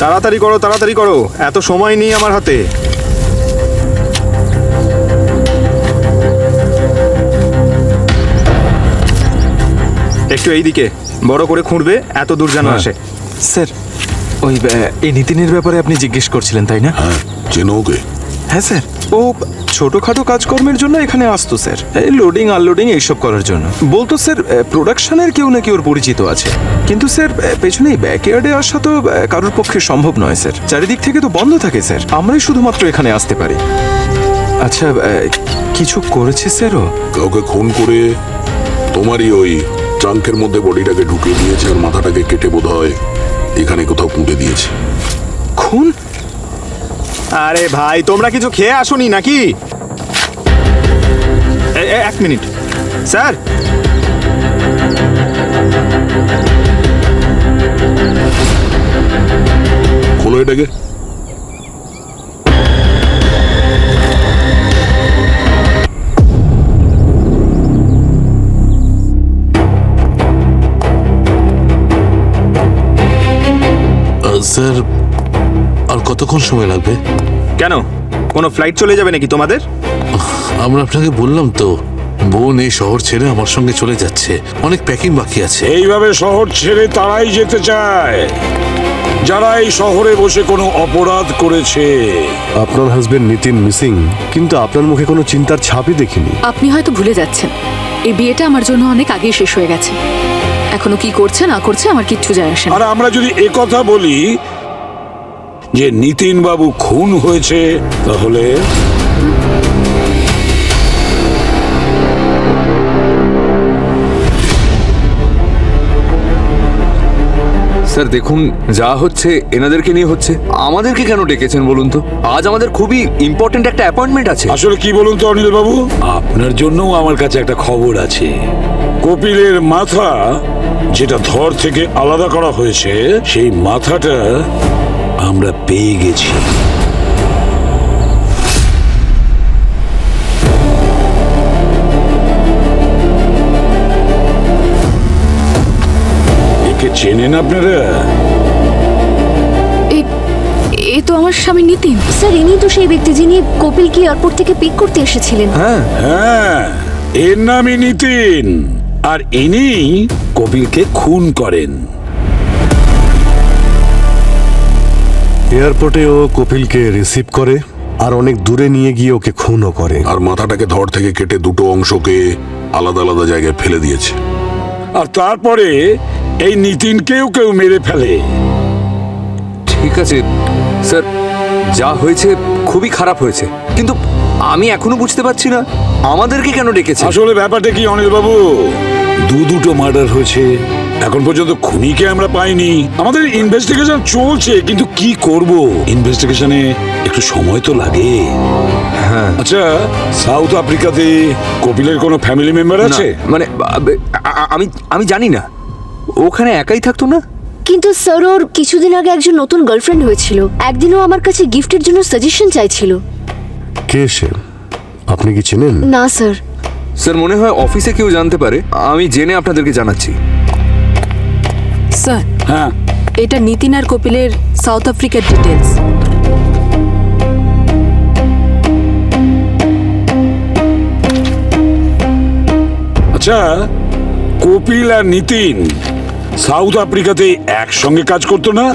তাড়াতাড়ি করো, এত সময় নেই আমার হাতে। একটু এইদিকে বড় করে খুঁড়বে, এত দূর যেন আসে। স্যার, ওই এই নিতিনের ব্যাপারে আপনি জিজ্ঞেস করছিলেন তাই না? হ্যাঁ, চেনো ওকে? হ্যাঁ স্যার, ও ছোটখাটো কাজকর্মের জন্য এখানে আসতো স্যার, এই লোডিং আনলোডিং এইসব করার জন্য। বলতো স্যার প্রোডাকশনের কেউ নাকি ওর পরিচিত আছে, কিন্তু স্যার পেছনে এই ব্যাকইয়ার্ডে আসা তো কারোর পক্ষে সম্ভব নয় স্যার, চারিদিক থেকে তো বন্ধ থাকে স্যার, আমরাই শুধুমাত্র এখানে আসতে পারি। আচ্ছা, কিছু করেছে স্যার ও? কাউকে খুন করে তোমারই ওই ট্রাঙ্কের মধ্যে বডিটাকে ঢুকিয়ে দিয়েছে, আর মাথাটাকে কেটে বোধহয় এখানে কোথাও পুঁতে দিয়েছে। খুন? আরে ভাই, তোমরা কিছু খেয়ে আসোনি নাকি? এক মিনিট স্যার, খোলো এটাকে। স্যার, আর কতক্ষণ সময় লাগবে? কেন, কোনো ফ্লাইট চলে যাবে নাকি তোমাদের? আমরা আপনাকে বললাম তো, বোন এই শহর ছেড়ে আমার সঙ্গে চলে যাচ্ছে, অনেক প্যাকিং বাকি আছে। এইভাবে শহর ছেড়ে তারাই যেতে চায় যারা এই শহরে বসে কোনো অপরাধ করেছে। আপনার হাজবেন্ড নিতিন মিসিং, কিন্তু আপনার মুখে কোনো চিন্তার ছাপই দেখিনি। আপনি হয়তো ভুলে যাচ্ছেন, এই বিয়েটা আমার জন্য অনেক আগেই শেষ হয়ে গেছে। এখনো কি করছে না করছে আমার কিচ্ছু যায় আসে না। আর আমরা যদি একথা বলি যে নিতিন বাবু খুন হয়েছে, তাহলে স্যার দেখুন, যা হচ্ছে এনাদেরকে নিয়ে হচ্ছে, আমাদেরকে কেন ডেকেছেন বলুন তো? আজ আমাদের খুবই ইম্পর্টেন্ট একটা অ্যাপয়েন্টমেন্ট আছে। আসলে কি বলুন তো অনিল বাবু, আপনার জন্যও আমার কাছে একটা খবর আছে। কপিলের মাথা যেটা ধর থেকে আলাদা করা হয়েছে, সেই মাথাটা আমরা পেয়ে গেছি। একে চেনেন আপনারা? এ তো আমার স্বামী নিতিন। স্যার ইনি তো সেই ব্যক্তি যিনি কপিলকে এয়ারপোর্ট থেকে পিক করতে এসেছিলেন। হ্যাঁ, এর নামই নিতিন, আর ইনি কপিলকে খুন করেন। এয়ারপোর্টে ও কপিলকে রিসিভ করে আর অনেক দূরে নিয়ে গিয়ে ওকে খুনও করে। আর মাথাটাকে ধর থেকে কেটে দুটো অংশকে আলাদা আলাদা জায়গায় ফেলে দিয়েছে। আর তারপরে এই নিতিনকেও কেউ মেরে ফেলে। ঠিক আছে স্যার, যা হয়েছে খুবই খারাপ হয়েছে, কিন্তু আমি এখনো বুঝতে পারছি না আমাদেরকে কেন ডেকেছে। আসলে ব্যাপারটা কি অনিল বাবু, দুটো মার্ডার হয়েছে, এখন পর্যন্ত খুনিকে আমরা পাইনি। আমাদের ইনভেস্টিগেশন চলছে, কিন্তু কি করব, ইনভেস্টিগেশনে একটু সময় তো লাগে। হ্যাঁ, আচ্ছা, সাউথ আফ্রিকাতে কপিলের কোনো ফ্যামিলি মেম্বার আছে? মানে আমি আমি জানি না, ওখানে একাই থাকতো না? কিন্তু স্যার ওর কিছুদিন আগে একজন নতুন গার্লফ্রেন্ড হয়েছিল, একদিনও আমার কাছে গিফটের জন্য সাজেশন চাইছিল। কে সে, আপনি কি চেনেন? না স্যার। স্যার মনে হয় অফিসে কেউ জানতে পারে, আমি জেনে আপনাদেরকে জানাচ্ছি। স্যার, হ্যাঁ, এটা নিতিন আর কপিলের সাউথ আফ্রিকার ডিটেলস। আচ্ছা, কপিল আর নিতিন সাউথ আফ্রিকাতে একসঙ্গে কাজ করতো না?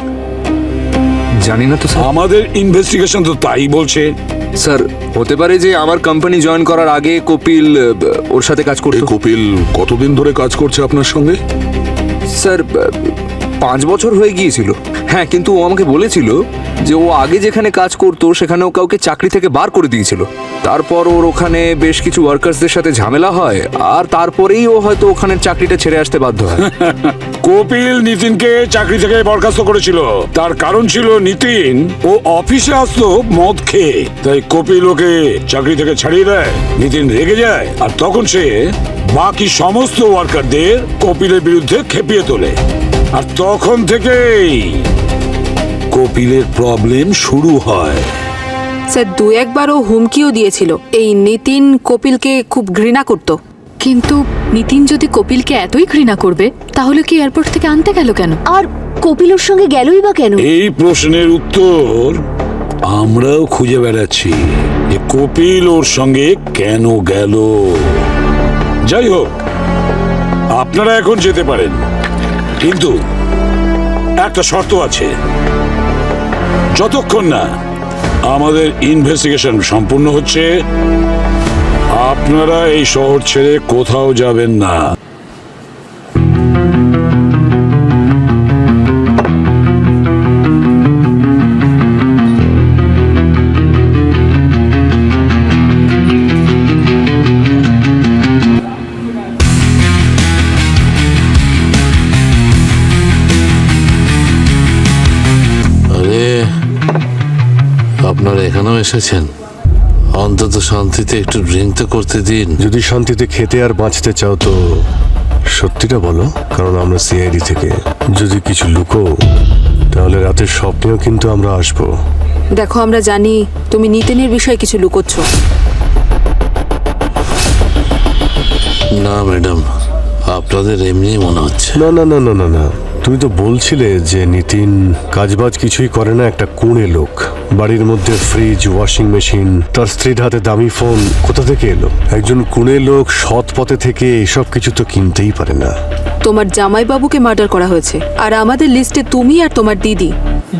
জানি না তো স্যার। আমাদের ইনভেস্টিগেশন তো তাই বলছে। স্যার হতে পারে যে আমার কোম্পানি জয়েন করার আগে কপিল ওর সাথে কাজ এই করতো। কপিল কতদিন ধরে কাজ করছে আপনার সঙ্গে? স্যার 5 বছর হয়ে গিয়েছিল। হ্যাঁ, কিন্তু ও আমাকে বলেছিল যে ও আগে যেখানে কাজ করতো সেখানেও কাউকে চাকরি থেকে বার করে দিয়েছিল। তারপর ওর ওখানে বেশ কিছু ওয়ার্কার্সদের সাথে ঝামেলা হয়, আর তারপরেই ও হয়তো ওখানে চাকরিটা ছেড়ে আসতে বাধ্য হয়। কপিল নিতিনকে চাকরি থেকে বরখাস্ত করেছিল, তার কারণ ছিল নিতিন ও অফিসে আসতো মদ খেয়ে, তাই কপিল ওকে চাকরি থেকে ছাড়িয়ে দেয়। নিতিন রেগে যায়, আর তখন সে বাকি সমস্ত ওয়ার্কারদের কপিলের বিরুদ্ধে খেপিয়ে তোলে, আর তখন থেকেই কপিলের প্রবলেম শুরু হয়। স্যার 2-1 ও হুমকিও দিয়েছিল। এই নিতিন কপিলকে খুব ঘৃণা করত। কিন্তু নিতিন যদি কপিলকে এতই ঘৃণা করবে তাহলে কি এয়ারপোর্ট থেকে আনতে গেল কেন? আর কপিল ওর সঙ্গে গেলই বা কেন? এই প্রশ্নের উত্তর আমরাও খুঁজে বেড়াচ্ছি, যে কপিল ওর সঙ্গে কেন গেল। যাই হোক, আপনারা এখন যেতে পারেন, কিন্তু একটা শর্ত আছে, যতক্ষণ না আমাদের ইনভেস্টিগেশন সম্পূর্ণ হচ্ছে আপনারা এই শহর ছেড়ে কোথাও যাবেন না। আরে, আপনারা এখানেও এসেছেন, অন্তত শান্তিতে একটু ড্রিঙ্ক তো করতে দিন। যদি শান্তিতে খেতে আর বাঁচতে চাও তো সত্যিটা বলো, কারণ আমরা সিআইডি থেকে যদি কিছু লুকো তাহলে রাতের স্বপ্নেও কিন্তু আমরা আসবো। দেখো, আমরা জানি তুমি নিতিনের বিষয়ে কিছু লুকোচ্ছ। না ম্যাডাম, আপনাদের এমনি মনে হচ্ছে। না না না না না না, তুমি তো বলছিলে যে নিতিন কাজবাজ কিছুই করে না, একটা কুঁড়ে লোক। বাড়ির মধ্যে ফ্রিজ, ওয়াশিং মেশিন, তার স্ত্রীর হাতে দামি ফোন, কোথা থেকে এলো? একজন কুঁড়ে লোক সৎ পথে থেকে এসব কিছু তো কিনতেই পারে না। তোমার জামাইবাবুকে মার্ডার করা হয়েছে, আর আমাদের লিস্টে তুমি আর তোমার দিদি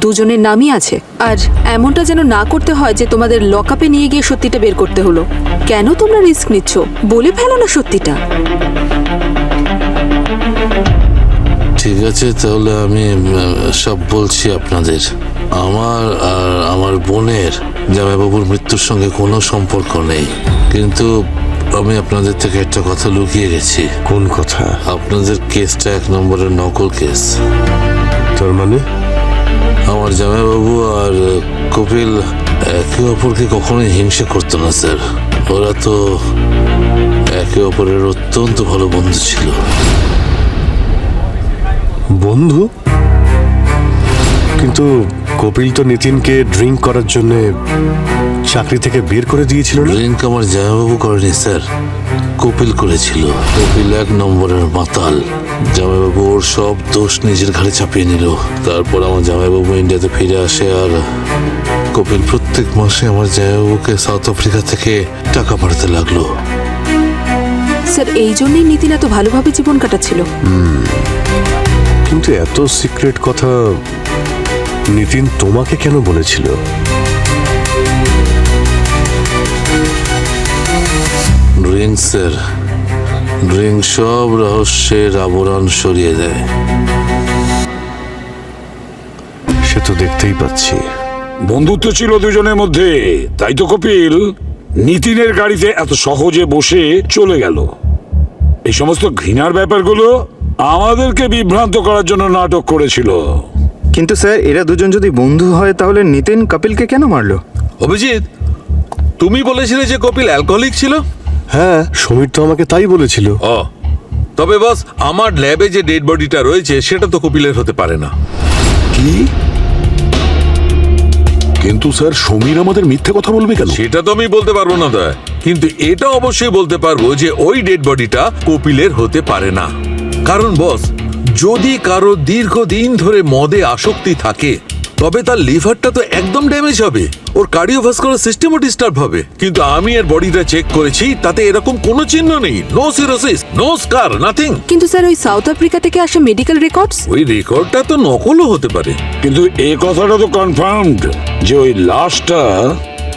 দুজনের নামই আছে। আর এমনটা যেন না করতে হয় যে তোমাদের লকআপে নিয়ে গিয়ে সত্যিটা বের করতে হলো। কেন তোমরা রিস্ক নিচ্ছ? বলে ফেলো না সত্যিটা। ঠিক আছে, তাহলে আমি সব বলছি আপনাদের। আমার আর আমার বোনের জামাইবাবুর মৃত্যুর সঙ্গে কোনো সম্পর্ক নেই, কিন্তু আমি আপনাদের থেকে একটা কথা লুকিয়ে গেছি। কোন কথা? আপনাদের কেসটা 1 নম্বরের নকল কেস। তার মানে? আমার জামাইবাবু আর কপিল একে অপরকে কখনোই হিংসা করতো না স্যার। ওরা তো একে অপরের অত্যন্ত ভালো বন্ধু ছিল। বন্ধু? কিন্তু কপিল তো নিতিনকে ড্রিঙ্ক করার জন্য চাকরি থেকে বের করে দিয়েছিল না? ড্রিঙ্ক আমার জামাইবাবু করেনি স্যার, কপিল করেছিল। কপিল 1 নম্বরের মাতাল। জামাইবাবু ওর সব দোষ নিজের ঘাড়ে চাপিয়ে নিল। তারপর আমার জামাইবাবু ইন্ডিয়াতে ফিরে আসে, আর কপিল প্রত্যেক মাসে আমার জামাইবাবুকে সাউথ আফ্রিকা থেকে টাকা পাঠাতে লাগলো। স্যার এই জন্যই নিতিন এত ভালোভাবে জীবন কাটাচ্ছিল। কিন্তু এত সিক্রেট কথা নিতিন তোমাকে কেন বলেছিল? ড্রিঙ্ক স্যার, ড্রিঙ্ক সব রহস্যের আবরণ সরিয়ে দেয়। সে তো দেখতেই পাচ্ছি। বন্ধুত্ব ছিল দুজনের মধ্যে, তাই তো কপিল নিতিনের গাড়িতে এত সহজে বসে চলে গেল। এই সমস্ত ঘৃণার ব্যাপারগুলো আমাদেরকে বিভ্রান্ত করার জন্য নাটক করেছিল। কিন্তু স্যার এরা দুজন যদি বন্ধু হয় তাহলে নিতিন কপিলকে কেন মারলো? অভিজিৎ, তুমি বলেছিলে যে কপিল অ্যালকোহলিক ছিল। হ্যাঁ, সমীর তো আমাকে তাই বলেছিল। ও, তবে বস আমার ল্যাবে যে ডেড বডিটা রয়েছে সেটা তো কপিলের হতে পারে না। কি? কিন্তু স্যার সমীর আমাদের মিথ্যে কথা বলবে কেন? সেটা তো আমি বলতে পারবো না দয়া, কিন্তু এটা অবশ্যই বলতে পারবো যে ওই ডেড বডিটা কপিলের হতে পারে না। কারণ বস, যদি কারো দীর্ঘদিন ধরে মদে আসক্তি থাকে তবে তার লিভারটা তো একদম ড্যামেজ হবে, ওর কার্ডিওভাস্কুলার সিস্টেমও ডিস্টার্ব হবে। কিন্তু আমি এর বডিটা চেক করেছি, তাতে এরকম কোনো চিহ্ন নেই, নো সিরোসিস, নো স্কার, নাথিং। কিন্তু স্যার ওই সাউথ আফ্রিকা থেকে আসা মেডিকেল রেকর্ডস, ওই রেকর্ডটা তো নকলও হতে পারে। কিন্তু এই কথাটা তো কনফার্মড যে ওই লাশটা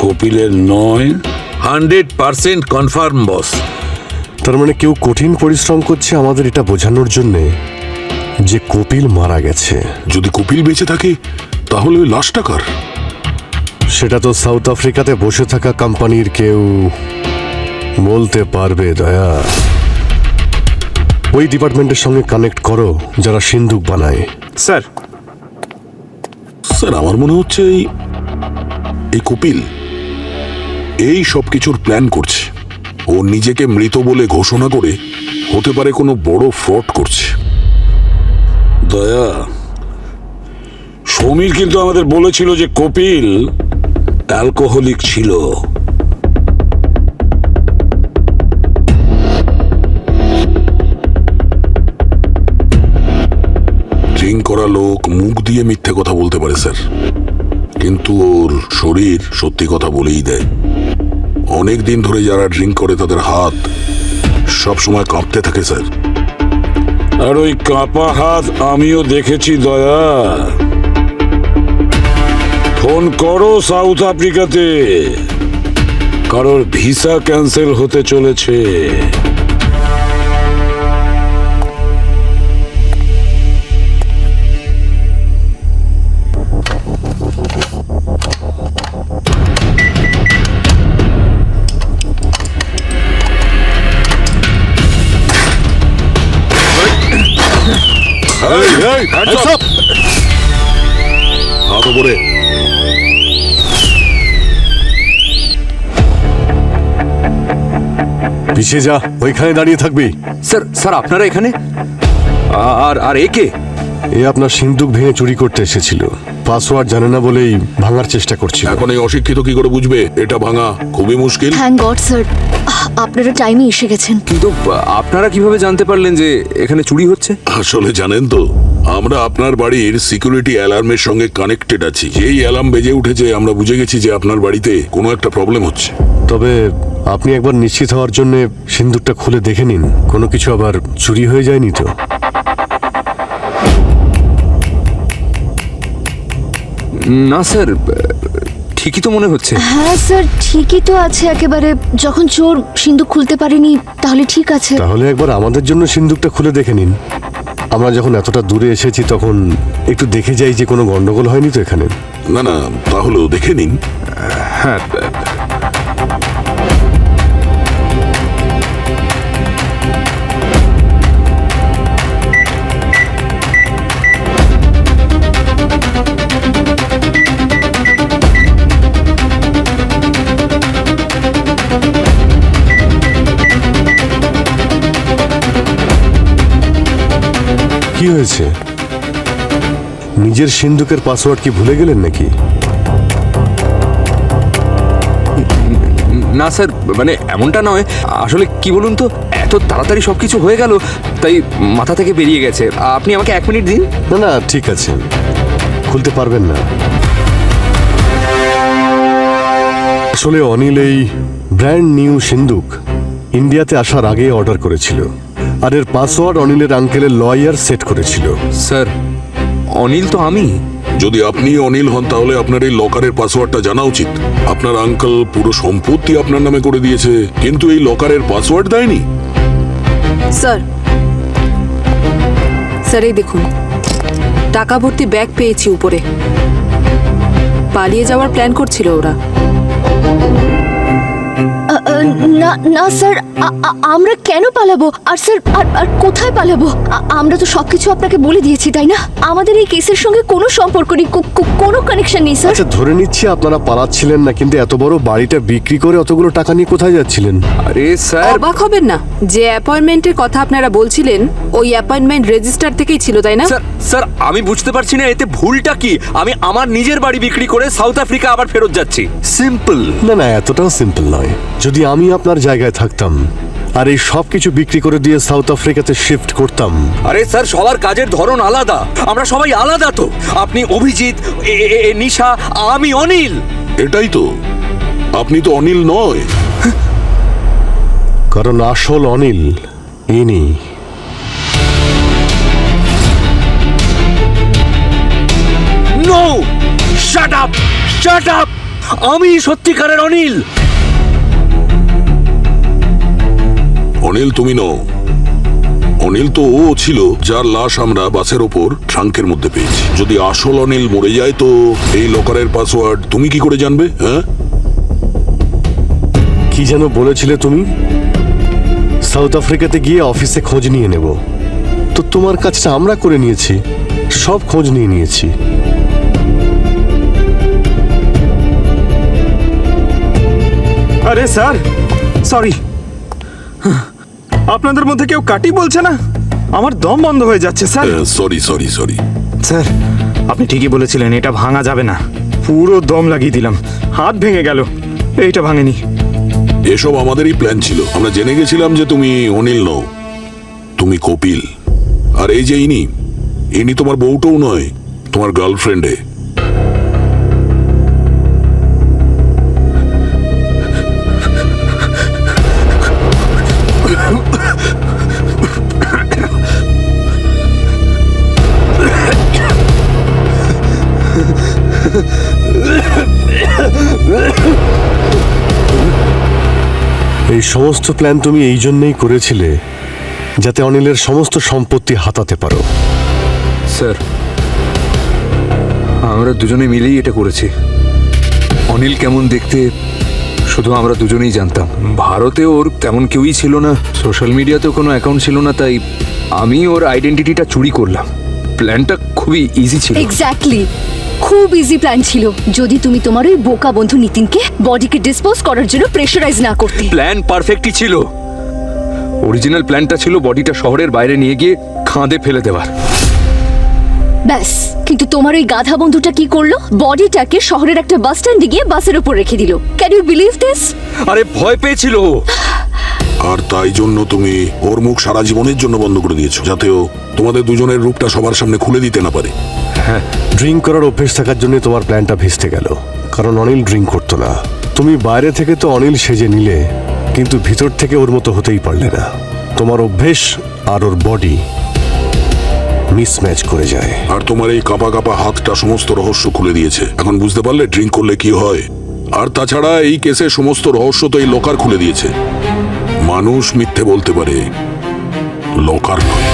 কপিলের নয়। 100% কনফার্ম বস। তার মানে কেউ কঠিন পরিশ্রম করছে আমাদের এটা বোঝানোর জন্যে যে কপিল মারা গেছে। যদি কপিল বেঁচে থাকে তাহলে ওই লাশটা কার? সেটা তো সাউথ আফ্রিকাতে বসে থাকা কোম্পানির কেউ বলতে পারবে দয়া। ওই ডিপার্টমেন্টের সঙ্গে কানেক্ট করো যারা সিন্দুক বানায়। স্যার স্যার আমার মনে হচ্ছে এই কপিল এই সব কিছুর প্ল্যান করছে। ও নিজেকে মৃত বলে ঘোষণা করে হতে পারে কোনো বড় ফ্রড করছে। দয়া, সমীর কিন্তু আমাদের বলেছিল যে কপিল অ্যালকোহলিক ছিল। ড্রিঙ্ক করা লোক মুখ দিয়ে মিথ্যে কথা বলতে পারে স্যার, কিন্তু ওর শরীর সত্যি কথা বলেই দেয়। অনেক দিন ধরে যারা ড্রিঙ্ক করে তাদের হাত সব সময় কাঁপতে থাকে স্যার। আর ওই কাঁপা হাত আমিও দেখেছি দয়া। ফোন করো সাউথ আফ্রিকাতে, কারোর ভিসা ক্যান্সেল হতে চলেছে। হাত ওপরে। পিছিয়ে যা, ওইখানে দাঁড়িয়ে থাকবি। স্যার স্যার আপনারা এখানে? আর একে? এ আপনার সিন্দুক ভেঙে চুরি করতে এসেছিল। পাসওয়ার্ড জানে না বলেই ভাঙার চেষ্টা করছিল। এখন এই অশিক্ষিত কি করে বুঝবে এটা ভাঙা? খুবই মুশকিল। থ্যাংক গড স্যার, আপনারা টাইমে এসে গেছেন। কিন্তু আপনারা কিভাবে জানতে পারলেন যে এখানে চুরি হচ্ছে? আসলে জানেন তো, আমরা আপনার বাড়ির সিকিউরিটি অ্যালার্মের সঙ্গে কানেক্টেড আছি। যেই অ্যালার্ম বেজে উঠেছে আমরা বুঝে গেছি যে আপনার বাড়িতে কোনো একটা প্রবলেম হচ্ছে। তবে আপনি একবার নিশ্চিত হওয়ার জন্য সিন্দুকটা খুলে দেখে নিন, কোনো কিছু আবার চুরি হয়ে যায়নি তো। না স্যার, ঠিকই তো মনে হচ্ছে। হ্যাঁ স্যার, ঠিকই তো আছে একেবারে। যখন চোর সিন্দুক খুলতে পারেনি তাহলে ঠিক আছে। তাহলে একবার আমাদের জন্য সিন্দুকটা খুলে দেখে নিন। আমরা যখন এতটা দূরে এসেছি তখন একটু দেখে যাই যে কোনো গন্ডগোল হয়নি তো এখানে। না না, তাহলেও দেখে নিন। হ্যাঁ, কি হয়েছে? নিজের সিন্দুকের পাসওয়ার্ড কি ভুলে গেলেন নাকি? না স্যার, মানে এমনটা নয়। আসলে কি বলুন তো, এত তাড়াতাড়ি সবকিছু হয়ে গেল, তাই মাথা থেকে বেরিয়ে গেছে। আপনি আমাকে 1 মিনিট দিন। না না ঠিক আছে, খুলতে পারবেন না। আসলে অনিল এই ব্র্যান্ড নিউ সিন্দুক ইন্ডিয়াতে আসার আগে অর্ডার করেছিল, আর এর পাসওয়ার্ড অনিলের আঙ্কেলের লয়ার সেট করেছিল। স্যার, অনিল তো আমি। যদি আপনি অনিল হন তাহলে আপনার এই লকারের পাসওয়ার্ডটা জানা উচিত। আপনার আঙ্কেল পুরো সম্পত্তি আপনার নামে করে দিয়েছে, কিন্তু এই লকারের পাসওয়ার্ড দেয়নি। স্যার, স্যার এই দেখুন, টাকা ভর্তি ব্যাগ পেয়েছি উপরে। পালিয়ে যাওয়ার প্ল্যান করছিল ওরা। না না স্যার, আমরা কেন পালাবো? আর স্যার আর কোথায় পালাবো? আমরা তো সবকিছু আপনাকে বলে দিয়েছি, তাই না? আমাদের এই কেসের সঙ্গে কোনো সম্পর্ক নেই, কোনো কানেকশন নেই স্যার। আচ্ছা ধরে নিচ্ছি আপনারা পালাচ্ছিলেন না, কিন্তু এত বড় বাড়িটা বিক্রি করে অতগুলো টাকা নিয়ে কোথায় যাচ্ছিলেন? আরে স্যার, অবাক হবেন না, যে অ্যাপয়েন্টমেন্টের কথা আপনারা বলছিলেন ওই অ্যাপয়েন্টমেন্ট রেজিস্টার থেকেই ছিল, তাই না? স্যার স্যার আমি বুঝতে পারছি না এতে ভুলটা কি। আমি আমার নিজের বাড়ি বিক্রি করে সাউথ আফ্রিকা আবার ফেরত যাচ্ছি। সিম্পল। না না, এতটাও সিম্পল নয়। যদি আমি আপনার জায়গায় থাকতাম আর এই সব কিছু বিক্রি করে দিয়ে সাউথ আফ্রিকাতে শিফট করতাম। আরে স্যার, সবার কাজের ধরন আলাদা, আমরা সবাই আলাদা তো। আপনি অভিজিৎ, নিশা, আমি অনিল। এটাই তো, আপনি তো অনিল নয়। কারণ আসল অনিল ইনি। No, shut up, shut up. আমি সত্যিকারের অনিল। অনিল তুমি নও। অনিল তো ও ছিল যার লাশ আমরা বাসের ওপর ট্রাঙ্কের মধ্যে পেয়েছি। যদি আসল অনিল মরে যায় তো এই লকারের পাসওয়ার্ড তুমি কি করে জানবে? হ্যাঁ, কি যেন বলেছিলে তুমি? সাউথ আফ্রিকাতে গিয়ে অফিসে খোঁজ নিয়ে নেব। তো তোমার কাজটা আমরা করে নিয়েছি, সব খোঁজ নিয়ে নিয়েছি। আরে স্যার, সরি, আপনাদের মধ্যে কেউ কাটি বলছে না? আমার দম বন্ধ হয়ে যাচ্ছে sir. Sorry sorry sorry sir, আপনি ঠিকই বলেছিলেন, এটা ভাঙা যাবে না। পুরো দম লাগিয়ে দিলাম, হাত ভেঙে গেল, এইটা ভাঙেনি। এসব আমাদেরই প্ল্যান ছিল। আমরা জেনে গেছিলাম যে তুমি অনিল নও, তুমি কপিল। আর এই যে ইনি তোমার বউটাও নয়, তোমার গার্লফ্রেন্ডে। এই সমস্ত প্ল্যান তুমি এই জন্যই করেছিলে যাতে অনিলের সমস্ত সম্পত্তি হাতাতে পারো। স্যার, আমরা দুজনে মিলেই এটা করেছি। অনিল কেমন দেখতে শুধু আমরা দুজনেই জানতাম। ভারতে ওর তেমন কেউই ছিল না, সোশ্যাল মিডিয়াতেও কোনো অ্যাকাউন্ট ছিল না, তাই আমি ওর আইডেন্টিটিটা চুরি করলাম। প্ল্যানটা খুবই ইজি ছিল। এক্স্যাক্টলি, খুব ইজি প্ল্যান ছিল। যদি তুমি তোমার ওই বোকা বন্ধু নিতিনকে বডিকে ডিসপোজ করার জন্য প্রেশারাইজ না করতে। প্ল্যান পারফেক্টই ছিল। অরিজিনাল প্ল্যানটা ছিল বডিটা শহরের বাইরে নিয়ে গিয়ে খাঁদে ফেলে দেওয়ার। ব্যাস, কিন্তু তোমার ওই গাধা বন্ধুটা কি করলো? বডিটাকে শহরের একটা বাস স্ট্যান্ডে গিয়ে বাসের উপর রেখে দিল। Can you believe this? আরে ভয় পেয়েছিল ও। আর তাই জন্য তুমি ওর মুখ সারা জীবনের জন্য বন্ধ করে দিয়েছো, যাতে ও তোমাদের দুজনের রূপটা সবার সামনে খুলে দিতে না পারে। হ্যাঁ, ড্রিঙ্ক করার অভ্যেস থাকার জন্য তোমার প্ল্যানটা ভেস্তে গেল। কারণ অনিল ড্রিঙ্ক করতো না। তুমি বাইরে থেকে তো অনিল সেজে নিলে, কিন্তু ভিতর থেকে ওর মতো হতেই পারলে না। তোমার অভ্যেস আর ওর বডি মিসম্যাচ করে যায়। আর তোমার এই কাঁপা কাঁপা হাতটা সমস্ত রহস্য খুলে দিয়েছে। এখন বুঝতে পারলে ড্রিঙ্ক করলে কি হয়। আর তাছাড়া এই কেসে সমস্ত রহস্য তো এই লকার খুলে দিয়েছে। মানুষ মিথ্যে বলতে পারে, লকার নয়।